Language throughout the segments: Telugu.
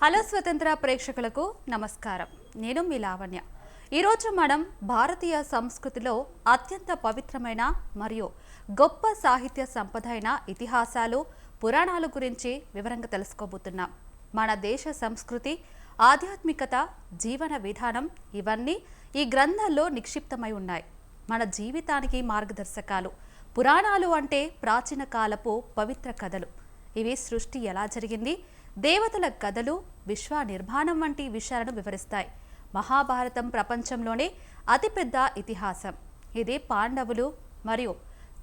హలో స్వతంత్ర ప్రేక్షకులకు నమస్కారం. నేను మీ లావణ్య. ఈరోజు మనం భారతీయ సంస్కృతిలో అత్యంత పవిత్రమైన మరియు గొప్ప సాహిత్య సంపద అయిన ఇతిహాసాలు, పురాణాల గురించి వివరంగా తెలుసుకోబోతున్నాం. మన దేశ సంస్కృతి, ఆధ్యాత్మికత, జీవన విధానం ఇవన్నీ ఈ గ్రంథాల్లో నిక్షిప్తమై ఉన్నాయి. మన జీవితానికి మార్గదర్శకాలు. పురాణాలు అంటే ప్రాచీన కాలపు పవిత్ర కథలు. ఇవి సృష్టి ఎలా జరిగింది, దేవతల కథలు, విశ్వ నిర్మాణం వంటి విషయాలను వివరిస్తాయి. మహాభారతం ప్రపంచంలోనే అతిపెద్ద ఇతిహాసం. ఇది పాండవులు మరియు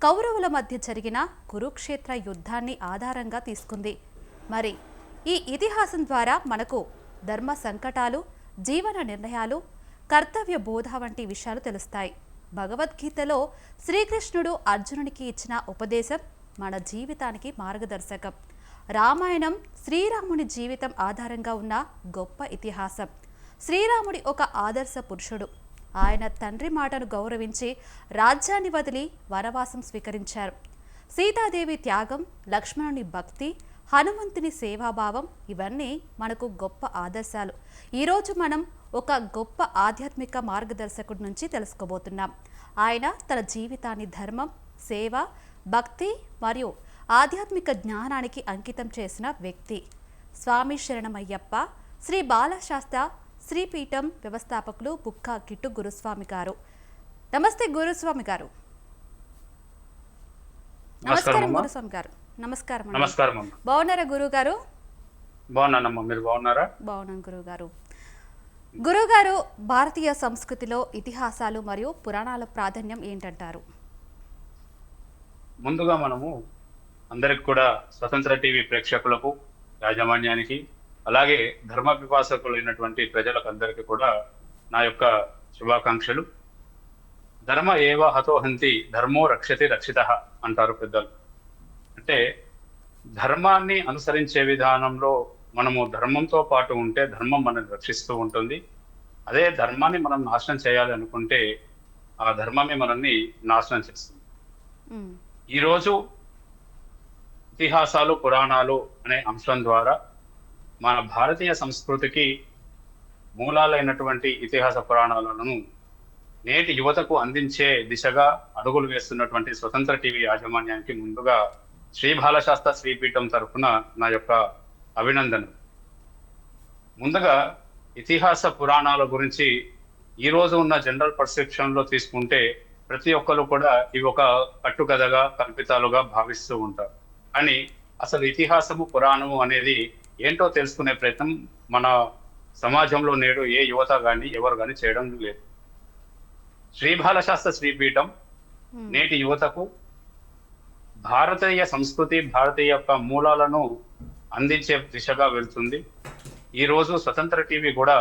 కౌరవుల మధ్య జరిగిన కురుక్షేత్ర యుద్ధాన్ని ఆధారంగా తీసుకుంది. మరి ఈ ఇతిహాసం ద్వారా మనకు ధర్మ సంకటాలు, జీవన నిర్ణయాలు, కర్తవ్య బోధ వంటి విషయాలు తెలుస్తాయి. భగవద్గీతలో శ్రీకృష్ణుడు అర్జునునికి ఇచ్చిన ఉపదేశం మన జీవితానికి మార్గదర్శకం. రామాయణం శ్రీరాముని జీవితం ఆధారంగా ఉన్న గొప్ప ఇతిహాసం. శ్రీరాముడి ఒక ఆదర్శ పురుషుడు. ఆయన తండ్రి మాటను గౌరవించి రాజ్యాన్ని వదిలి వనవాసం స్వీకరించారు. సీతాదేవి త్యాగం, లక్ష్మణుని భక్తి, హనుమంతుని సేవాభావం ఇవన్నీ మనకు గొప్ప ఆదర్శాలు. ఈరోజు మనం ఒక గొప్ప ఆధ్యాత్మిక మార్గదర్శకుడి నుంచి తెలుసుకోబోతున్నాం. ఆయన తన జీవితాన్ని ధర్మం, సేవ, భక్తి మరియు ఆధ్యాత్మిక జ్ఞానానికి అంకితం చేసిన వ్యక్తి. స్వామి శరణమయ్యప్ప శ్రీ బాలశాస్త్ర శ్రీపీఠం వ్యవస్థాపకులు బుక్కా కిట్టు గురుస్వామి గారు. నమస్తే గురుస్వామి గారు. నమస్కారం గురుస్వామి గారు. నమస్కారం. నమస్కారం. బాగున్నారా గురువు గారు? బాగున్నానమ్మా, మీరు బాగున్నారా? బాగున్నాను గురువు గారు. గురువు గారు, భారతీయ సంస్కృతిలో ఇతిహాసాలు మరియు పురాణాల ప్రాధాన్యం ఏంటంటారు? ముందుగా మనము అందరికి కూడా స్వతంత్ర టీవీ ప్రేక్షకులకు, యాజమాన్యానికి, అలాగే ధర్మ పిపాసకులైనటువంటి ప్రజలకు అందరికీ కూడా నా యొక్క శుభాకాంక్షలు. ధర్మ ఏవ హతోహంతి ధర్మో రక్షతి రక్షితః అంటారు పెద్దలు. అంటే ధర్మాన్ని అనుసరించే విధానంలో మనము ధర్మంతో పాటు ఉంటే ధర్మం మనల్ని రక్షిస్తూ ఉంటుంది. అదే ధర్మాన్ని మనం నాశనం చేయాలి అనుకుంటే ఆ ధర్మమే మనల్ని నాశనం చేస్తుంది. ఈరోజు ఇతిహాసాలు, పురాణాలు అనే అంశం ద్వారా మన భారతీయ సంస్కృతికి మూలాలైనటువంటి ఇతిహాస పురాణాలను నేటి యువతకు అందించే దిశగా అడుగులు వేస్తున్నటువంటి స్వతంత్ర టీవీ యాజమాన్యానికి ముందుగా శ్రీ బాలశాస్త్ర శ్రీపీఠం తరఫున నా యొక్క అభినందనలు. ముందుగా ఇతిహాస పురాణాల గురించి ఈరోజు ఉన్న జనరల్ పర్సెప్షన్లో తీసుకుంటే ప్రతి ఒక్కరు కూడా ఇవి ఒక కట్టుకథగా, కల్పితాలుగా భావిస్తూ ఉంటారు. కానీ అసలు ఇతిహాసము, పురాణము అనేది ఏంటో తెలుసుకునే ప్రయత్నం మన సమాజంలో నేడు ఏ యువత కానీ ఎవరు కానీ చేయడం లేదు. శ్రీ బాలశాస్త్ర శ్రీపీఠం నేటి యువతకు భారతీయ సంస్కృతి, భారతీయ యొక్క మూలాలను అందించే దిశగా వెళ్తుంది. ఈరోజు స్వతంత్ర టీవీ కూడా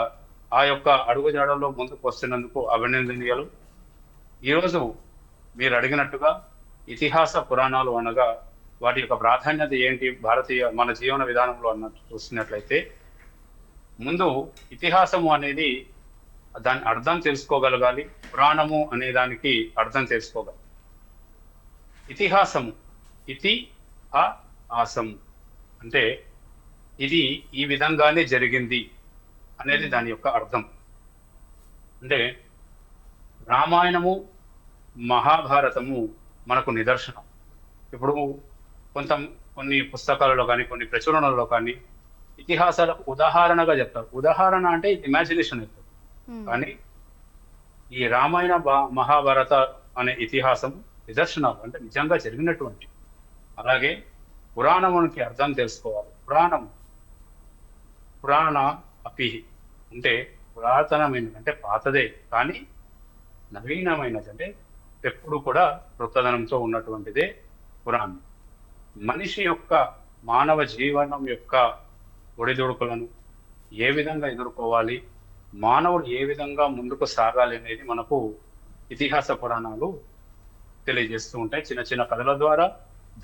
ఆ యొక్క అడుగుజాడల్లో ముందుకు వస్తున్నందుకు అభినందనీయాలు. ఈరోజు మీరు అడిగినట్టుగా ఇతిహాస పురాణాలు అనగా వాటి యొక్క ప్రాధాన్యత ఏంటి భారతీయ మన జీవన విధానంలో అన్నట్టు చూసినట్లయితే, ముందు ఇతిహాసము అనేది దాని అర్థం తెలుసుకోగలగాలి. పురాణము అనే దానికి అర్థం తెలుసుకోగలగాలి. ఇతిహాసము, ఇతి ఆసము అంటే ఇది ఈ విధంగానే జరిగింది అనేది దాని యొక్క అర్థం. అంటే రామాయణము, మహాభారతము మనకు నిదర్శనం. ఇప్పుడు కొన్ని పుస్తకాలలో కానీ, కొన్ని ప్రచురణలో కానీ ఇతిహాసాలకు ఉదాహరణగా చెప్తారు. ఉదాహరణ అంటే ఇమాజినేషన్ అవుతుంది. కానీ ఈ రామాయణ, మహాభారత అనే ఇతిహాసం నిదర్శనాలు అంటే నిజంగా జరిగినటువంటి. అలాగే పురాణమునికి అర్థం తెలుసుకోవాలి. పురాణ అపిహి అంటే పురాతనమైనది అంటే పాతదే, కానీ నవీనమైనది అంటే ఎప్పుడు కూడా కృతదనంతో ఉన్నటువంటిదే పురాణం. మనిషి యొక్క మానవ జీవనం యొక్క ఒడిదుడుకులను ఏ విధంగా ఎదుర్కోవాలి, మానవుడు ఏ విధంగా ముందుకు సాగాలి అనేది మనకు ఇతిహాస పురాణాలు తెలియజేస్తూ ఉంటాయి. చిన్న చిన్న కథల ద్వారా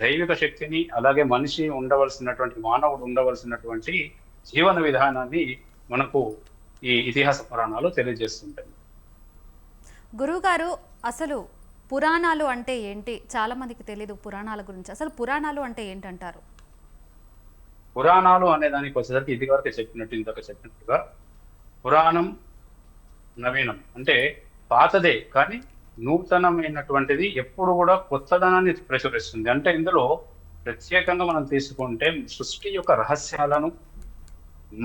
దైవిక శక్తిని, అలాగే మనిషి ఉండవలసినటువంటి, మానవుడు ఉండవలసినటువంటి జీవన విధానాన్ని మనకు ఈ ఇతిహాస పురాణాలు తెలియజేస్తుంటాయి. గురువుగారు, అసలు పురాణాలు అంటే ఏంటి? చాలా మందికి తెలియదు పురాణాల గురించి. అసలు పురాణాలు అంటే ఏంటంటారు? పురాణాలు అనే దానికి వచ్చేసరికి ఇందాక చెప్పినట్టుగా పురాణం నవీనం అంటే పాతదే కానీ నూతనమైనటువంటిది ఎప్పుడు కూడా కొత్తదనాన్ని ప్రచురిస్తుంది. అంటే ఇందులో ప్రత్యేకంగా మనం తీసుకుంటే సృష్టి యొక్క రహస్యాలను,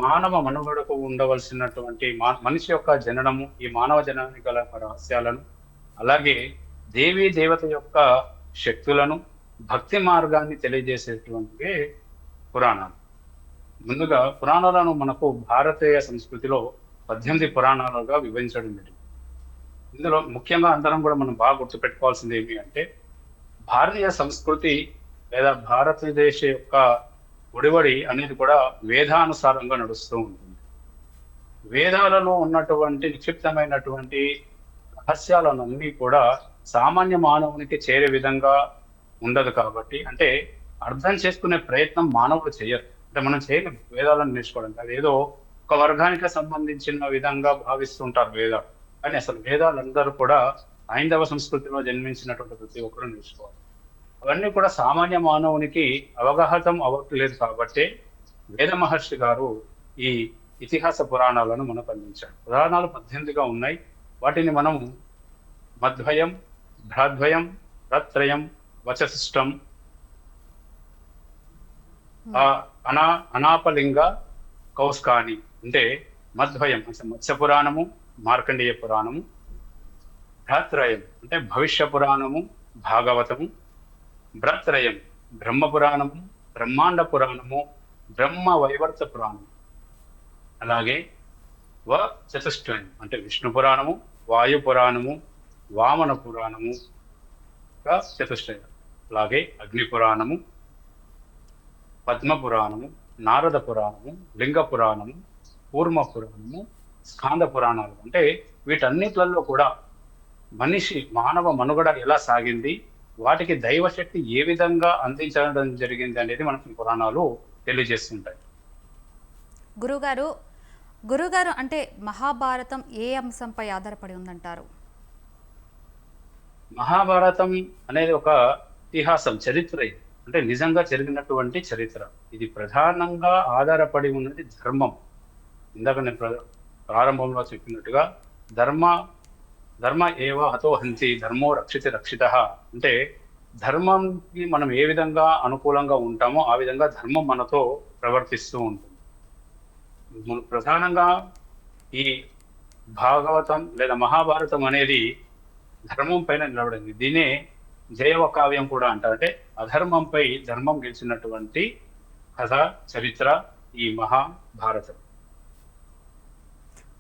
మానవ మనుగడకు ఉండవలసినటువంటి మనిషి యొక్క జననము, ఈ మానవ జననానికి గల రహస్యాలను, అలాగే దేవీ దేవత యొక్క శక్తులను, భక్తి మార్గాన్ని తెలియజేసేటువంటివే పురాణాలు. ముందుగా పురాణాలను మనకు భారతీయ సంస్కృతిలో 18 పురాణాలుగా విభజించడం జరిగింది. ఇందులో ముఖ్యంగా అందరం కూడా మనం బాగా గుర్తుపెట్టుకోవాల్సింది ఏమి అంటే భారతీయ సంస్కృతి లేదా భారతదేశ యొక్క ఒడివడి అనేది కూడా వేదానుసారంగా నడుస్తూ ఉంటుంది. వేదాలలో ఉన్నటువంటి నిక్షిప్తమైనటువంటి రహస్యాలన్నీ కూడా సామాన్య మానవునికి చేరే విధంగా ఉండదు కాబట్టి, అంటే అర్థం చేసుకునే ప్రయత్నం మానవులు చేయరు. అంటే మనం చేయలేము వేదాలను నేర్చుకోవడానికి. అదేదో ఒక వర్గానికి సంబంధించిన విధంగా భావిస్తుంటారు వేదాలు. కానీ అసలు వేదాలందరూ కూడా హైందవ సంస్కృతిలో జన్మించినటువంటి ప్రతి ఒక్కరూ నేర్చుకోవాలి. అవన్నీ కూడా సామాన్య మానవునికి అవగాహతం అవ్వట్లేదు కాబట్టి వేద మహర్షి గారు ఈ ఇతిహాస పురాణాలను మనకు అందించారు. పురాణాలు 18గా ఉన్నాయి. వాటిని మనం మధ్వయం, భ్రాద్వయం, రత్రయం, వచసిష్టం, అనాపలింగ, కౌస్కాని అంటే మధ్వయం అంటే మత్స్య పురాణము, మార్కండేయ పురాణము, భ్రాత్రయం అంటే భవిష్య పురాణము, భాగవతము, భ్రత్రయం బ్రహ్మ పురాణము, బ్రహ్మాండ పురాణము, బ్రహ్మ వైవర్త పురాణము, అలాగే చతుష్టయం అంటే విష్ణు పురాణము, వాయు పురాణము, వామన పురాణము, చతుష్టయం, అలాగే అగ్ని పురాణము, పద్మ పురాణము, నారద పురాణము, లింగ పురాణము, కూర్మ పురాణము, స్కాంద పురాణాలు. అంటే వీటన్నిట్లలో కూడా మానవ మనుగడ ఎలా సాగింది, వాటికి దైవశక్తి ఏ విధంగా అందించడం జరిగింది అనేది మనకి పురాణాలు తెలియజేస్తుంటాయి. గురుగారు అంటే మహాభారతం ఏ అంశంపై ఆధారపడి ఉందంటారు? మహాభారతం అనేది ఒక ఇతిహాసం, చరిత్ర. ఇది అంటే నిజంగా జరిగినటువంటి చరిత్ర. ఇది ప్రధానంగా ఆధారపడి ఉన్నది ధర్మం. ఇందాక నేను ప్రారంభంలో చెప్పినట్టుగా ధర్మ ఏవ హతో హంతి ధర్మో రక్షిత రక్షిత. అంటే ధర్మంకి మనం ఏ విధంగా అనుకూలంగా ఉంటామో ఆ విధంగా ధర్మం మనతో ప్రవర్తిస్తూ ఉంటుంది. ప్రధానంగా ఈ భాగవతం లేదా మహాభారతం అనేది ధర్మం పైన నిలబడింది. దీనే జయవ కావ్యం కూడా అంటారు. అంటే అధర్మంపై ధర్మం గెలిచినటువంటి కథ, చరిత్ర ఈ మహాభారతం.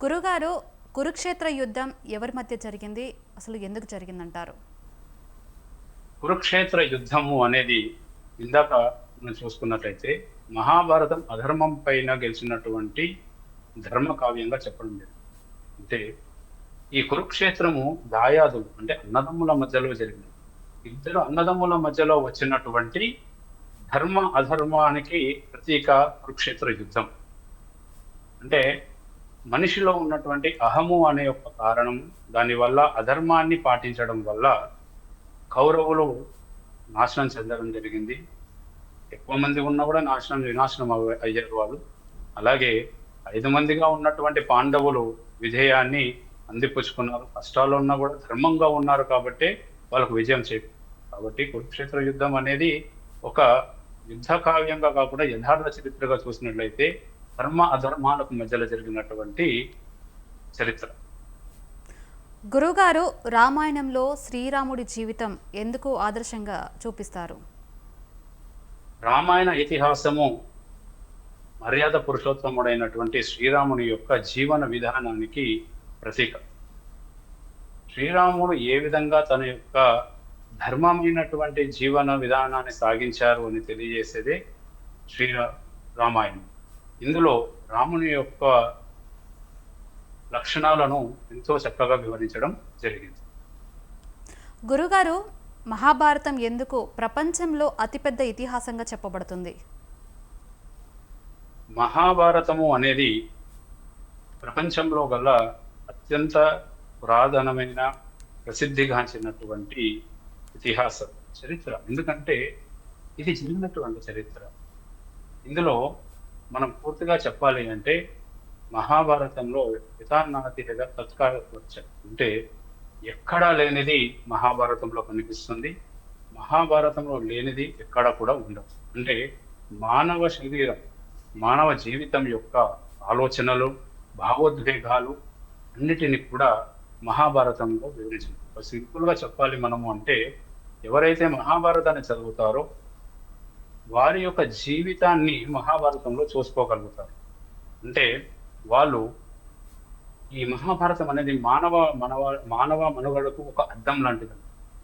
గురుగారు, కురుక్షేత్ర యుద్ధం ఎవరి మధ్య జరిగింది, అసలు ఎందుకు జరిగిందంటారు? కురుక్షేత్ర యుద్ధము అనేది ఇందాక మనం చూసుకున్నట్లయితే మహాభారతం అధర్మం పైన గెలిచినటువంటి ధర్మ కావ్యంగా చెప్పడం జరిగింది. అంటే ఈ కురుక్షేత్రము దాయాదులు అంటే అన్నదమ్ముల మధ్యలో జరిగింది. ఇద్దరు అన్నదమ్ముల మధ్యలో వచ్చినటువంటి ధర్మ అధర్మానికి ప్రతీక కురుక్షేత్ర యుద్ధం. అంటే మనిషిలో ఉన్నటువంటి అహము అనే ఒక కారణం, దానివల్ల అధర్మాన్ని పాటించడం వల్ల కౌరవులు నాశనం చెందడం జరిగింది. ఎక్కువ మంది ఉన్నా కూడా వినాశనం అయ్యారు వాళ్ళు. అలాగే 5 మందిగా ఉన్నటువంటి పాండవులు విజయాన్ని అందిపుచ్చుకున్నారు. కష్టాల్లో ఉన్నా కూడా ధర్మంగా ఉన్నారు కాబట్టి వాళ్ళకు విజయం చేకూరింది. కాబట్టి కురుక్షేత్ర యుద్ధం అనేది ఒక యుద్ధ కావ్యంగా కాకుండా యథార్థ చరిత్రగా చూసినట్లయితే ధర్మ అధర్మాలకు మధ్యలో జరిగినటువంటి చరిత్ర. గురుగారు, రామాయణంలో శ్రీరాముడి జీవితం ఎందుకు ఆదర్శంగా చూపిస్తారు? రామాయణ ఇతిహాసము మర్యాద పురుషోత్తముడైనటువంటి శ్రీరాముని యొక్క జీవన విధానానికి ప్రతీక. శ్రీరాముడు ఏ విధంగా తన యొక్క ధర్మమైనటువంటి జీవన విధానాన్ని సాగించారు అని తెలియజేసేదే రామాయణం. ఇందులో రాముని యొక్క లక్షణాలను ఎంతో చక్కగా వివరించడం జరిగింది. గురుగారు, మహాభారతం ఎందుకు ప్రపంచంలో అతిపెద్ద ఇతిహాసంగా చెప్పబడుతుంది? మహాభారతము అనేది ప్రపంచంలో గల అత్యంత పురాతనమైన ప్రసిద్ధిగాంచినటువంటి ఇతిహాస చరిత్ర. ఎందుకంటే ఇది జరిగినటువంటి చరిత్ర. ఇందులో మనం పూర్తిగా చెప్పాలి అంటే మహాభారతంలో పితామహుడిగా తత్కాల వచ్చారు అంటే ఎక్కడా లేనిది మహాభారతంలో కనిపిస్తుంది. మహాభారతంలో లేనిది ఎక్కడా కూడా ఉండదు. అంటే మానవ శరీరం, మానవ జీవితం యొక్క ఆలోచనలు, భావోద్వేగాలు అన్నిటిని కూడా మహాభారతంలో వివరించింది. సింపుల్‌గా చెప్పాలి మనము అంటే ఎవరైతే మహాభారతాన్ని చదువుతారో వారి యొక్క జీవితాన్ని మహాభారతంలో చూసుకోగలుగుతారు. అంటే వాళ్ళు ఈ మహాభారతం అనేది మానవ మనుగడకు ఒక అద్దం లాంటిది.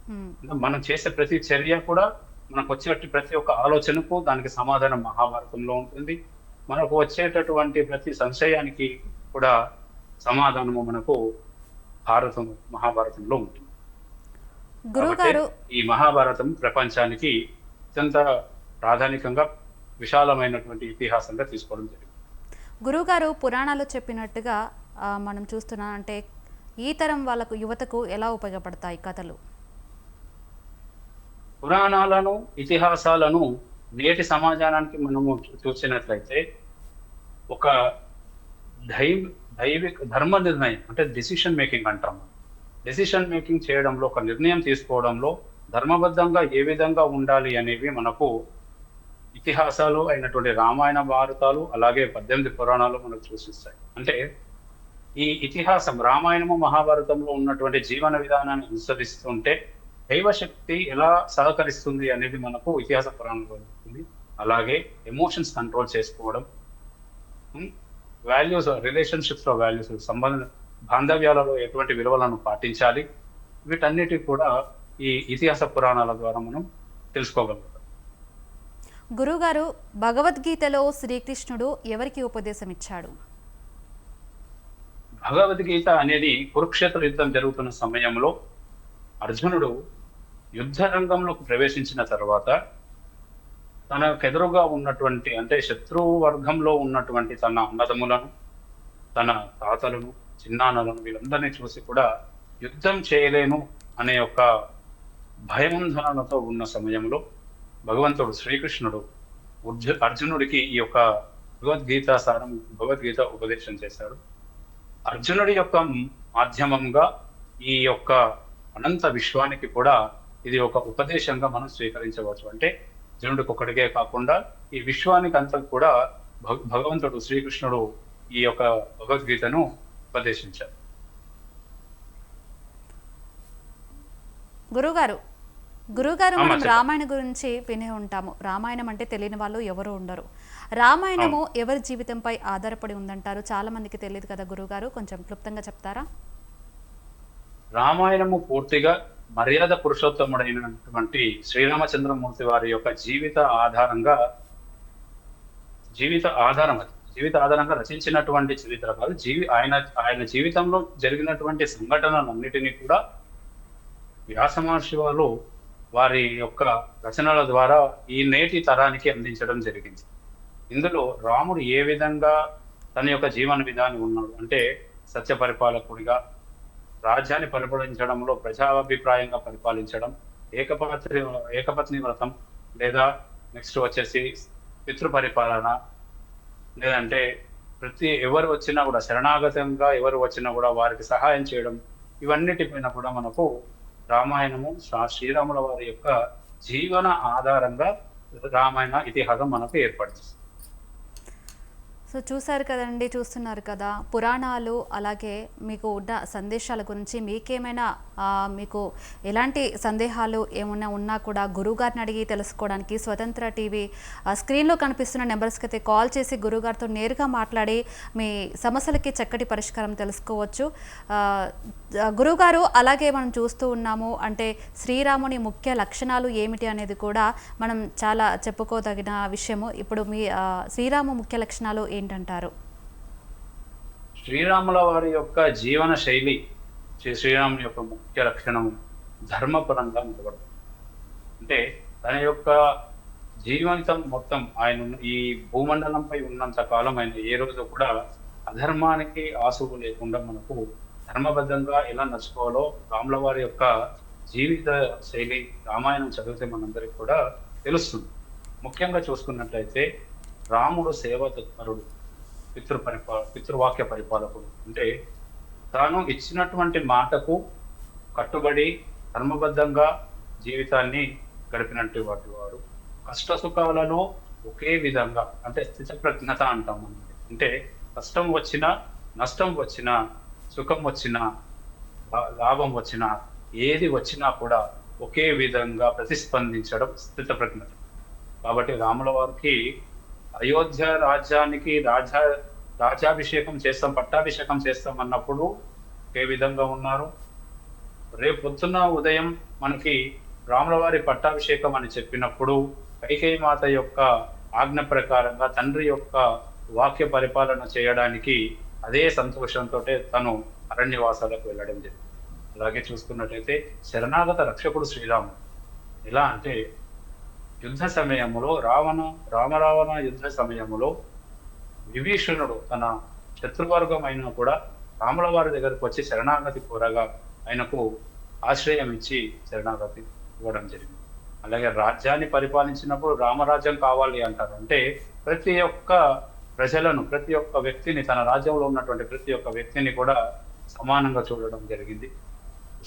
హ్మ్. అంటే మనం చేసే ప్రతి చర్య కూడా మనకు వచ్చేటి ప్రతి ఒక్క ఆలోచనకు దానికి సమాధానం మహాభారతంలో ఉంటుంది. మనకు వచ్చేటటువంటి ప్రతి సంశయానికి కూడా సమాధానము మనకు మహాభారతంలో ఉంటుంది. కాబట్టి గురువుగారు ఈ మహాభారతం ప్రపంచానికి అత్యంత ప్రాధానికంగా విశాలమైనటువంటి ఇతిహాసంగా తీసుకోవడం జరిగింది. గురువుగారు పురాణాలు చెప్పినట్టుగా మనం చూస్తున్నాం అంటే ఈ తరం వాళ్ళకు యువతకు ఎలా ఉపయోగపడతాయి కథలు? పురాణాలను, ఇతిహాసాలను నేటి సమాజానికి మనము చూసినట్లయితే ఒక దైవ దైవిక ధర్మ నిర్ణయం అంటే డెసిషన్ మేకింగ్ అంటాం. డెసిషన్ మేకింగ్ చేయడంలో ఒక నిర్ణయం తీసుకోవడంలో ధర్మబద్ధంగా ఏ విధంగా ఉండాలి అనేవి మనకు ఇతిహాసాలు అయినటువంటి రామాయణ, భారతాలు అలాగే 18 పురాణాలు మనకు సూచిస్తాయి. అంటే ఈ ఇతిహాసం రామాయణము, మహాభారతంలో ఉన్నటువంటి జీవన విధానాన్ని అనుసరిస్తుంటే దైవశక్తి ఎలా సహకరిస్తుంది అనేది మనకు ఇతిహాస పురాణంలో ఉంటుంది. అలాగే ఎమోషన్స్ కంట్రోల్ చేసుకోవడం, వాల్యూస్ రిలేషన్షిప్స్ లో వాల్యూస్ బాంధవ్యాలలో ఎటువంటి విలువలను పాటించాలి, వీటన్నిటి కూడా ఈ ఇతిహాస పురాణాల ద్వారా మనం తెలుసుకోగలుగుతాం. గురువుగారు భగవద్గీతలో శ్రీకృష్ణుడు ఎవరికి ఉపదేశం ఇచ్చాడు? భగవద్గీత అనేది కురుక్షేత్ర యుద్ధం జరుగుతున్న సమయంలో అర్జునుడు యుద్ధ రంగంలోకి ప్రవేశించిన తర్వాత తనకెదురుగా ఉన్నటువంటి అంటే శత్రువు వర్గంలో ఉన్నటువంటి తన అన్నదమ్ములను, తన తాతలను, చిన్నాన్నలను వీళ్ళందరినీ చూసి కూడా యుద్ధం చేయలేను అనే ఒక భయాందోళనతో ఉన్న సమయంలో భగవంతుడు శ్రీకృష్ణుడు అర్జునుడికి ఈ యొక్క భగవద్గీత ఉపదేశం చేశాడు. అర్జునుడి యొక్క మాధ్యమంగా ఈ యొక్క అనంత విశ్వానికి కూడా ఇది ఒక ఉపదేశంగా మనం స్వీకరించవచ్చు. అంటే అర్జునుడికి ఒక్కడికే కాకుండా ఈ విశ్వానికి అంతా కూడా భగవంతుడు శ్రీకృష్ణుడు ఈ యొక్క భగవద్గీతను ఉపదేశించారు. గురుగారు మనం రామాయణం గురించి వినే ఉంటాము. రామాయణం అంటే తెలియని వాళ్ళు ఎవరు ఉండరు. రామాయణము ఎవరి జీవితంపై ఆధారపడి ఉందంటారు? చాలా మందికి తెలియదు కదా గురుగారు, కొంచెం క్లుప్తంగా చెప్తారా? రామాయణము పూర్తిగా మర్యాద పురుషోత్తముడైనటువంటి శ్రీరామచంద్రమూర్తి వారి యొక్క జీవిత ఆధారంగా రచించినటువంటి చరిత్ర కాదు. ఆయన జీవితంలో జరిగినటువంటి సంఘటనలన్నిటినీ కూడా వ్యాస మహర్షి వారు వారి యొక్క రచనల ద్వారా ఈ నేటి తరానికి అందించడం జరిగింది. ఇందులో రాముడు ఏ విధంగా తన యొక్క జీవన విధానం ఉన్నాడు అంటే సత్య పరిపాలకుడిగా, రాజ్యాన్ని పరిపాలించడంలో ప్రజాభిప్రాయంగా పరిపాలించడం, ఏకపత్ని వ్రతం, లేదా నెక్స్ట్ వచ్చేసి పితృ పరిపాలన, లేదంటే ఎవరు వచ్చినా కూడా శరణాగతంగా ఎవరు వచ్చినా కూడా వారికి సహాయం చేయడం, ఇవన్నిటిపైన కూడా మనకు రామాయణము శ్రీరాముల వారి యొక్క జీవన ఆధారంగా రామాయణ ఇతిహాసం మనకు ఏర్పడుతుంది. సో చూస్తున్నారు కదా పురాణాలు, అలాగే మీకు ఉన్న సందేశాల గురించి మీకేమైనా మీకు ఎలాంటి సందేహాలు ఏమైనా ఉన్నా కూడా గురువుగారిని అడిగి తెలుసుకోవడానికి స్వతంత్ర టీవీ స్క్రీన్లో కనిపిస్తున్న నెంబర్స్కి అయితే కాల్ చేసి గురువుగారితో నేరుగా మాట్లాడి మీ సమస్యలకి చక్కటి పరిష్కారం తెలుసుకోవచ్చు. గురువుగారు అలాగే మనం చూస్తూ ఉన్నాము అంటే శ్రీరాముని ముఖ్య లక్షణాలు ఏమిటి అనేది కూడా మనం చాలా చెప్పుకోదగిన విషయము. ఇప్పుడు మీ శ్రీరాము ముఖ్య లక్షణాలు ఏంటంటారు? శ్రీరాముల వారి యొక్క జీవన శైలి, శ్రీరాముని యొక్క ముఖ్య లక్షణం ధర్మపరంగా నిలబడుతుంది. అంటే తన యొక్క జీవితం మొత్తం ఆయన ఈ భూమండలంపై ఉన్నంత కాలం ఆయన ఏ రోజు కూడా అధర్మానికి ఆసువు లేకుండా మనకు ధర్మబద్ధంగా ఎలా నడుచుకోవాలో రాముల వారి యొక్క జీవిత శైలి రామాయణం చదివితే మనందరికి కూడా తెలుస్తుంది. ముఖ్యంగా చూసుకున్నట్లయితే రాముడు సేవా తత్పరుడు, పితృవాక్య పరిపాలకుడు. అంటే తాను ఇచ్చినటువంటి మాటకు కట్టుబడి ధర్మబద్ధంగా జీవితాన్ని గడిపినట్టు వాడు. కష్ట సుఖాలలో ఒకే విధంగా, అంటే స్థితప్రజ్ఞత అంటాం మనం. అంటే కష్టం వచ్చినా, నష్టం వచ్చినా, సుఖం వచ్చినా, లాభం వచ్చినా, ఏది వచ్చినా కూడా ఒకే విధంగా ప్రతిస్పందించడం స్థితప్రజ్ఞత. కాబట్టి రాముల వారికి అయోధ్య రాజ్యానికి రాజ్యాభిషేకం చేస్తాం, పట్టాభిషేకం చేస్తాం అన్నప్పుడు ఏ విధంగా ఉన్నారు. రేపు పొద్దున్న ఉదయం మనకి రాముల వారి పట్టాభిషేకం అని చెప్పినప్పుడు కైకేయి మాత యొక్క ఆజ్ఞ ప్రకారంగా తండ్రి యొక్క వాక్య పరిపాలన చేయడానికి అదే సంతోషంతో తను అరణ్యవాసాలకు వెళ్ళడం జరిగింది. అలాగే చూసుకున్నట్లయితే శరణాగత రక్షకుడు శ్రీరాముడు. ఎలా అంటే యుద్ధ సమయంలో రామరావణ యుద్ధ సమయంలో విభీషణుడు తన శత్రువర్గం అయినా కూడా రాముల వారి దగ్గరకు వచ్చి శరణాగతి కోరగా ఆయనకు ఆశ్రయం ఇచ్చి శరణాగతి ఇవ్వడం జరిగింది. అలాగే రాజ్యాన్ని పరిపాలించినప్పుడు రామరాజ్యం కావాలి అంటారు. అంటే ప్రతి ఒక్క ప్రజలను, ప్రతి ఒక్క వ్యక్తిని, తన రాజ్యంలో ఉన్నటువంటి ప్రతి ఒక్క వ్యక్తిని కూడా సమానంగా చూడడం జరిగింది.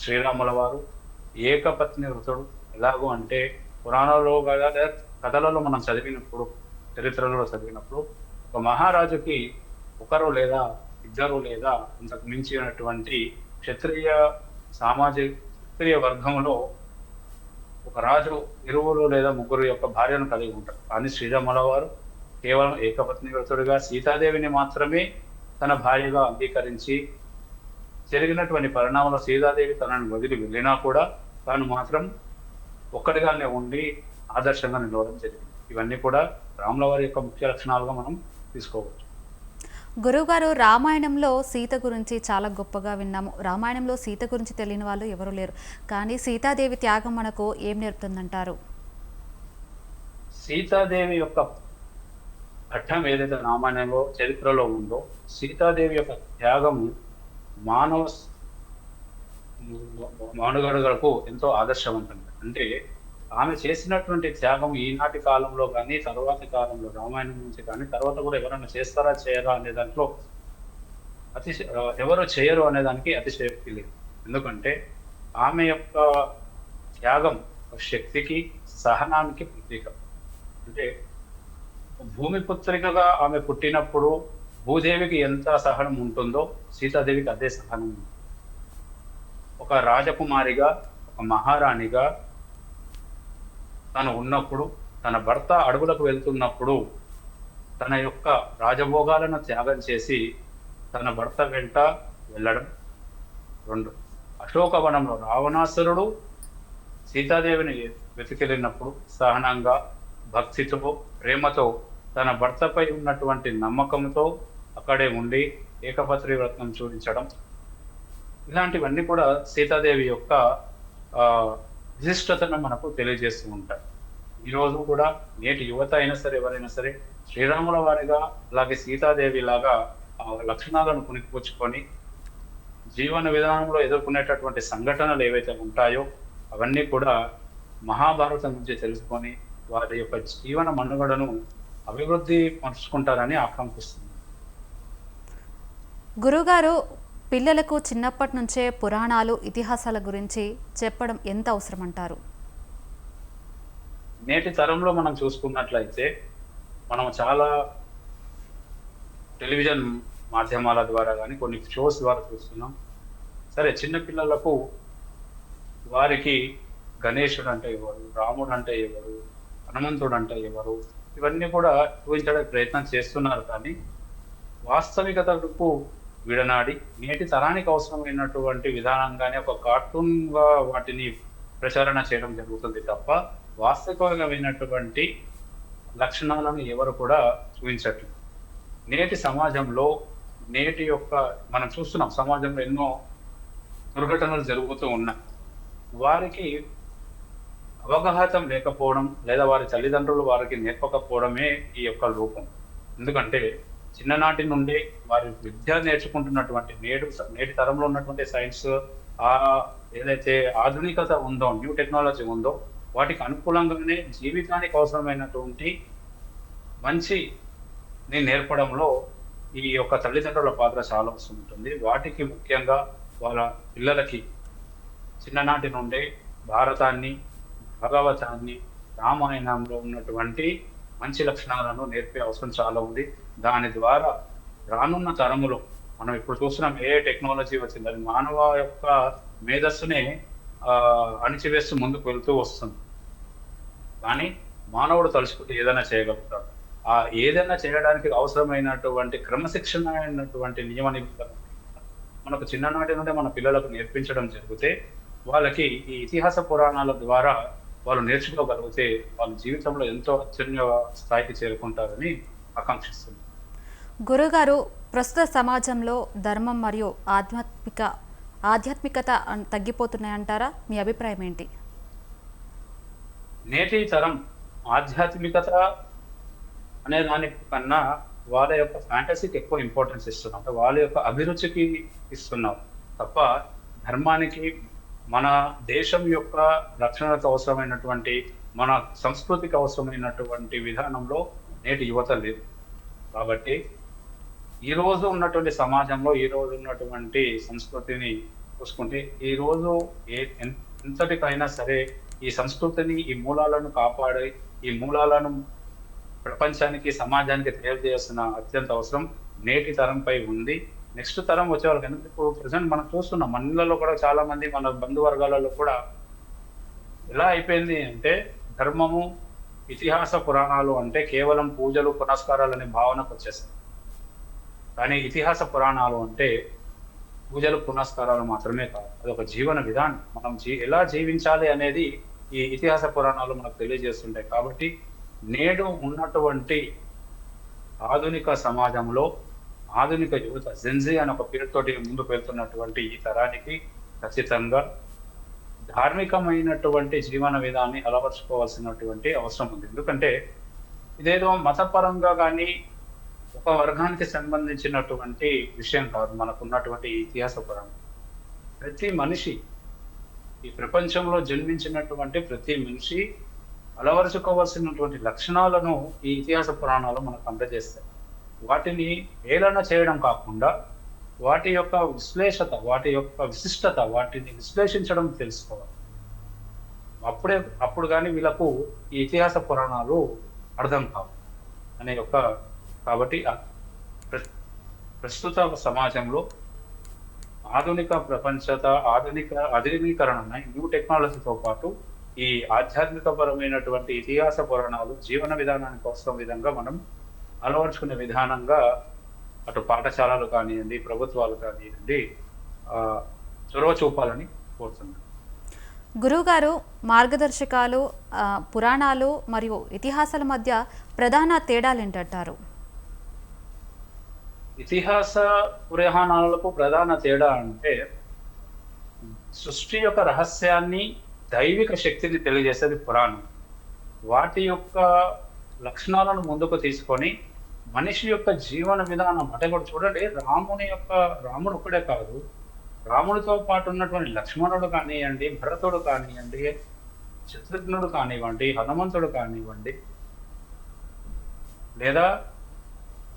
శ్రీరాముల వారు ఏకపత్ని వృతుడు. ఎలాగో అంటే పురాణాలలో కథలలో మనం చదివినప్పుడు, చరిత్రలో చదివినప్పుడు ఒక మహారాజుకి ఒకరు లేదా ఇద్దరు లేదా ఇంతకు మించినటువంటి క్షత్రియ వర్గంలో ఒక రాజు ఇరువురు లేదా ముగ్గురు యొక్క భార్యను కలిగి ఉంటారు. కానీ శ్రీరాముల వారు కేవలం ఏకపత్ని వ్రతుడిగా సీతాదేవిని మాత్రమే తన భార్యగా అంగీకరించి, జరిగినటువంటి పరిణామంలో సీతాదేవి తనను వదిలి వెళ్ళినా కూడా తాను మాత్రం ఒక్కడిగానే ఉండి ఆదర్శంగా నిలవడం జరిగింది. ఇవన్నీ కూడా రాముల వారి యొక్క ముఖ్య లక్షణాలుగా మనం తీసుకోవచ్చు. గురువుగారు, రామాయణంలో సీత గురించి చాలా గొప్పగా విన్నాము. రామాయణంలో సీత గురించి తెలియని వాళ్ళు ఎవరు లేరు. కానీ సీతాదేవి త్యాగం మనకు ఏం నేర్పుతుందంటారు? సీతాదేవి యొక్క ఘట్టం ఏదైతే రామాయణంలో చరిత్రలో ఉందో, సీతాదేవి యొక్క త్యాగం మానవులకు ఎంతో ఆదర్శవంతంగా. అంటే ఆమె చేసినటువంటి త్యాగం ఈనాటి కాలంలో కానీ, తర్వాతి కాలంలో రామాయణం నుంచి కానీ, తర్వాత కూడా ఎవరైనా చేస్తారా చేయరా అనే దాంట్లో ఎవరు చేయరు అనే దానికి అతిశయోక్తి లేదు. ఎందుకంటే ఆమె యొక్క త్యాగం శక్తికి, సహనానికి ప్రతీక. అంటే భూమి పుత్రికగా ఆమె పుట్టినప్పుడు భూదేవికి ఎంత సహనం ఉంటుందో సీతాదేవికి అదే సహనం ఉంది. ఒక రాజకుమారిగా, ఒక మహారాణిగా తను ఉన్నప్పుడు, తన భర్త అడవులకు వెళ్తున్నప్పుడు తన యొక్క రాజభోగాలను త్యాగం చేసి తన భర్త వెంట వెళ్ళడం. 2, అశోకవనంలో రావణాసురుడు సీతాదేవిని వెతికెళ్ళినప్పుడు సహనంగా, భక్తితో, ప్రేమతో, తన భర్తపై ఉన్నటువంటి నమ్మకంతో అక్కడే ఉండి ఏకపత్ని వ్రతం చూపించడం. ఇలాంటివన్నీ కూడా సీతాదేవి యొక్క విశిష్టతను మనకు తెలియజేస్తూ ఉంటారు. ఈరోజు కూడా నేటి యువత అయినా సరే, ఎవరైనా సరే శ్రీరాముల వారిగా, అలాగే సీతాదేవి లాగా లక్షణాలను పుణికిపుచ్చుకొని జీవన విధానంలో ఎదుర్కొనేటటువంటి సంఘటనలు ఏవైతే ఉంటాయో అవన్నీ కూడా మహాభారతం నుంచి తెలుసుకొని వారి యొక్క జీవన మనుగడను అభివృద్ధి పరుచుకుంటారని ఆకాంక్షిస్తుంది. గురుగారు, పిల్లలకు చిన్నప్పటి నుంచే పురాణాలు, ఇతిహాసాల గురించి చెప్పడం ఎంత అవసరం అంటారు? నేటి తరంలో మనం చూసుకున్నట్లయితే మనం చాలా టెలివిజన్ మాధ్యమాల ద్వారా కానీ, కొన్ని షోస్ ద్వారా చూస్తున్నాం. సరే, చిన్నపిల్లలకు వారికి గణేశుడు అంటే ఎవరు, రాముడు అంటే ఎవరు, హనుమంతుడు అంటే ఎవరు, ఇవన్నీ కూడా చూపించడానికి ప్రయత్నం చేస్తున్నారు. కానీ వాస్తవికతకు విడనాడి నేటి తరానికి అవసరమైనటువంటి విధానంగానే ఒక కార్టూన్గా వాటిని ప్రచారణ చేయడం జరుగుతుంది తప్ప వాస్తవికమైనటువంటి లక్షణాలను ఎవరు కూడా చూపించట్లేదు. నేటి సమాజంలో, మనం చూస్తున్నాం సమాజంలో ఎన్నో దుర్ఘటనలు జరుగుతూ ఉన్నాయి. వారికి అవగాహన లేకపోవడం లేదా వారి తల్లిదండ్రులు వారికి నేర్పకపోవడమే ఈ యొక్క లోపం. ఎందుకంటే చిన్ననాటి నుండి వారి విద్య నేర్చుకుంటున్నటువంటి నేటి తరంలో ఉన్నటువంటి సైన్స్, ఏదైతే ఆధునికత ఉందో, న్యూ టెక్నాలజీ ఉందో, వాటికి అనుకూలంగానే జీవితానికి అవసరమైనటువంటి మంచి నేర్పడంలో ఈ యొక్క తల్లిదండ్రుల పాత్ర చాలా అవసరం ఉంటుంది. వాటికి ముఖ్యంగా వాళ్ళ పిల్లలకి చిన్ననాటి నుండే భారతాన్ని, భగవతాన్ని, రామాయణంలో ఉన్నటువంటి మంచి లక్షణాలను నేర్పే అవసరం చాలా ఉంది. దాని ద్వారా రానున్న తరములో మనం ఇప్పుడు చూస్తున్నాం ఏ టెక్నాలజీ వచ్చింది. అది మానవ యొక్క మేధస్సునే అణిచివేస్తూ ముందుకు వెళ్తూ వస్తుంది. కానీ మానవుడు తలుచుకుంటే ఏదైనా చేయగలుగుతాడు. ఏదైనా చేయడానికి అవసరమైనటువంటి క్రమశిక్షణ అయినటువంటి నియమ నిబంధనలు మనకు చిన్ననాటి నుండి మన పిల్లలకు నేర్పించడం జరిగితే వాళ్ళకి ఈ ఇతిహాస పురాణాల ద్వారా వాళ్ళు నేర్చుకోగలిగితే వాళ్ళ జీవితంలో ఎంతో అత్యున్నత స్థాయికి చేరుకుంటారని ఆకాంక్షిస్తుంది. గురుగారు, ప్రస్తుత సమాజంలో ధర్మం మరియు ఆధ్యాత్మికత తగ్గిపోతున్నాయంటారా? మీ అభిప్రాయం ఏంటి? నేటి తరం ఆధ్యాత్మికత అనే దానికన్నా వాళ్ళ యొక్క ఫ్యాంటసీకి ఎక్కువ ఇంపార్టెన్స్ ఇస్తున్నాం. అంటే వాళ్ళ యొక్క అభిరుచికి ఇస్తున్నాం తప్ప ధర్మానికి, మన దేశం యొక్క రక్షణకు అవసరమైనటువంటి, మన సంస్కృతికి అవసరమైనటువంటి విధానంలో నేటి యువత లేదు. కాబట్టి ఈ రోజు ఉన్నటువంటి సమాజంలో, ఈ రోజు ఉన్నటువంటి సంస్కృతిని చూసుకుంటే, ఈ రోజు ఎంతటికైనా సరే ఈ సంస్కృతిని, ఈ మూలాలను కాపాడి, ఈ మూలాలను ప్రపంచానికి, సమాజానికి తెలియజేయాల్సిన అత్యంత అవసరం నేటి తరంపై ఉంది. నెక్స్ట్ తరం వచ్చే వాళ్ళకి, ఎందుకు ప్రజెంట్ మనం చూస్తున్నాం మన ఇళ్ళలో కూడా చాలా మంది, మన బంధువర్గాలలో కూడా ఎలా అయిపోయింది అంటే ధర్మము, ఇతిహాస పురాణాలు అంటే కేవలం పూజలు పునస్కారాలు అనే భావనకు వచ్చేసాయి. కానీ ఇతిహాస పురాణాలు అంటే పూజలు పునస్కారాలు మాత్రమే కాదు, అది ఒక జీవన విధానం. మనం ఎలా జీవించాలి అనేది ఈ ఇతిహాస పురాణాలు మనకు తెలియజేస్తుంటాయి. కాబట్టి నేడు ఉన్నటువంటి ఆధునిక సమాజంలో ఆధునిక యువత, జెన్జీ అనే ఒక పేరుతోటి ముందుకు వెళ్తున్నటువంటి ఈ తరానికి ఖచ్చితంగా ధార్మికమైనటువంటి జీవన విధానాన్ని అలవర్చుకోవాల్సినటువంటి అవసరం ఉంది. ఎందుకంటే ఇదేదో మతపరంగా కానీ ఒక వర్గానికి సంబంధించినటువంటి విషయం కాదు. మనకున్నటువంటి ఇతిహాస పురాణం ప్రతి మనిషి, ఈ ప్రపంచంలో జన్మించినటువంటి ప్రతి మనిషి అలవరుచుకోవాల్సినటువంటి లక్షణాలను ఈ ఇతిహాస పురాణాలు మనకు అందజేస్తాయి. వాటిని ఏలన చేయడం కాకుండా వాటి యొక్క విశ్లేషత, వాటి యొక్క విశిష్టత, వాటిని విశ్లేషించడం తెలుసుకోవాలి. అప్పుడు కానీ వీళ్ళకు ఈ ఇతిహాస పురాణాలు అర్థం కావు అనే యొక్క. కాబట్టి ప్రస్తుత సమాజంలో ఆధునిక ప్రపంచత, ఆధునీకరణ, న్యూ టెక్నాలజీతో పాటు ఈ ఆధ్యాత్మికపరమైనటువంటి ఇతిహాస పురాణాలు జీవన విధానానికి అవసరం విధంగా మనం అలవర్చుకునే విధానంగా అటు పాఠశాలలు కానివ్వండి, ప్రభుత్వాలు కానివ్వండి చొరవ చూపాలని కోరుతున్నాను. గురువుగారు, మార్గదర్శకాలు, పురాణాలు మరియు ఇతిహాసాల మధ్య ప్రధాన తేడాలు ఏంటంటారు? ఇతిహాస పురాణాలకు ప్రధాన తేడా అంటే సృష్టి యొక్క రహస్యాన్ని, దైవిక శక్తిని తెలియజేసేది పురాణం. వాటి యొక్క లక్షణాలను ముందుకు తీసుకొని మనిషి యొక్క జీవన విధానం అంటే కూడా చూడండి, రాముడు ఒక్కడే కాదు, రాముడితో పాటు ఉన్నటువంటి లక్ష్మణుడు కానివ్వండి, భరతుడు కానివ్వండి, శత్రుఘ్నుడు కానివ్వండి, హనుమంతుడు కానివ్వండి, లేదా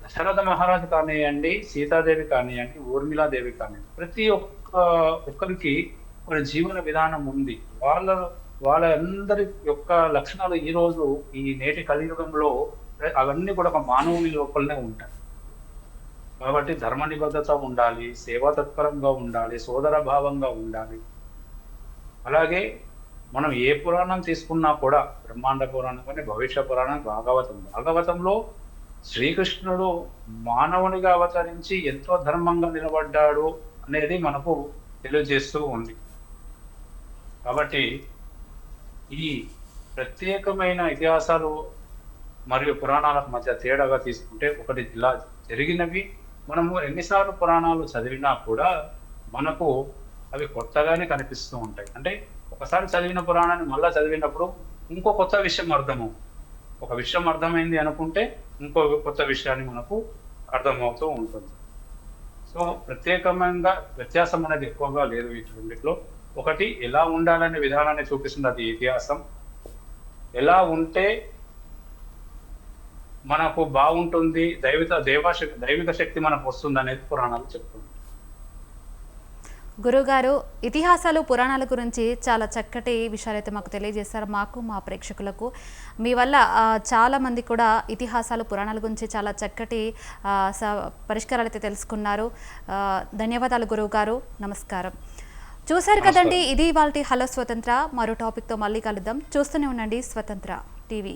దశరథ మహారాజు కానివ్వండి, సీతాదేవి కానివ్వండి, ఊర్మిళాదేవి కానివ్వండి, ప్రతి ఒక్కరికి ఒక జీవన విధానం ఉంది. వాళ్ళ అందరి యొక్క లక్షణాలు ఈ రోజు ఈ నేటి కలియుగంలో అవన్నీ కూడా ఒక మానవుని లోపలనే ఉంటాయి. కాబట్టి ధర్మ నిబద్ధత ఉండాలి, సేవా తత్పరంగా ఉండాలి, సోదర భావంగా ఉండాలి. అలాగే మనం ఏ పురాణం తీసుకున్నా కూడా, బ్రహ్మాండ పురాణం కానీ, భవిష్య పురాణం, భాగవతంలో శ్రీకృష్ణుడు మానవునిగా అవతరించి ఎంతో ధర్మంగా నిలబడ్డాడు అనేది మనకు తెలియజేస్తూ ఉంది. కాబట్టి ఈ ప్రత్యేకమైన ఇతిహాసాలు మరియు పురాణాలకు మధ్య తేడాగా తీసుకుంటే, ఒకటి ఇలా జరిగినవి మనము ఎన్నిసార్లు పురాణాలు చదివినా కూడా మనకు అవి కొత్తగానే కనిపిస్తూ ఉంటాయి. అంటే ఒకసారి చదివిన పురాణాన్ని మళ్ళా చదివినప్పుడు ఇంకో కొత్త విషయం అర్థము, ఒక విషయం అర్థమైంది అనుకుంటే ఇంకో కొత్త విషయాన్ని మనకు అర్థమవుతూ ఉంటుంది. సో ప్రత్యేకమైన వ్యత్యాసం అనేది ఎక్కువగా లేదు ఈ రెండిట్లో. ఒకటి ఎలా ఉండాలనే విధానాన్ని చూపిస్తుంది అది ఇతిహాసం. ఎలా ఉంటే మనకు బాగుంటుంది, దైవిక శక్తి మనకు వస్తుంది అనేది పురాణాలు చెప్తుంది. గురువుగారు, ఇతిహాసాలు పురాణాల గురించి చాలా చక్కటి విషయాలు అయితే మాకు తెలియజేశారు, మాకు మా ప్రేక్షకులకు. మీ వల్ల చాలామంది కూడా ఇతిహాసాలు పురాణాల గురించి చాలా చక్కటి పరిష్కారాలు అయితే తెలుసుకున్నారు. ధన్యవాదాలు గురువుగారు, నమస్కారం. చూశారు కదండి, ఇది ఇవాల్టి హలో స్వతంత్ర. మరో టాపిక్తో మళ్ళీ కలుద్దాం. చూస్తూనే ఉండండి స్వతంత్ర టీవీ.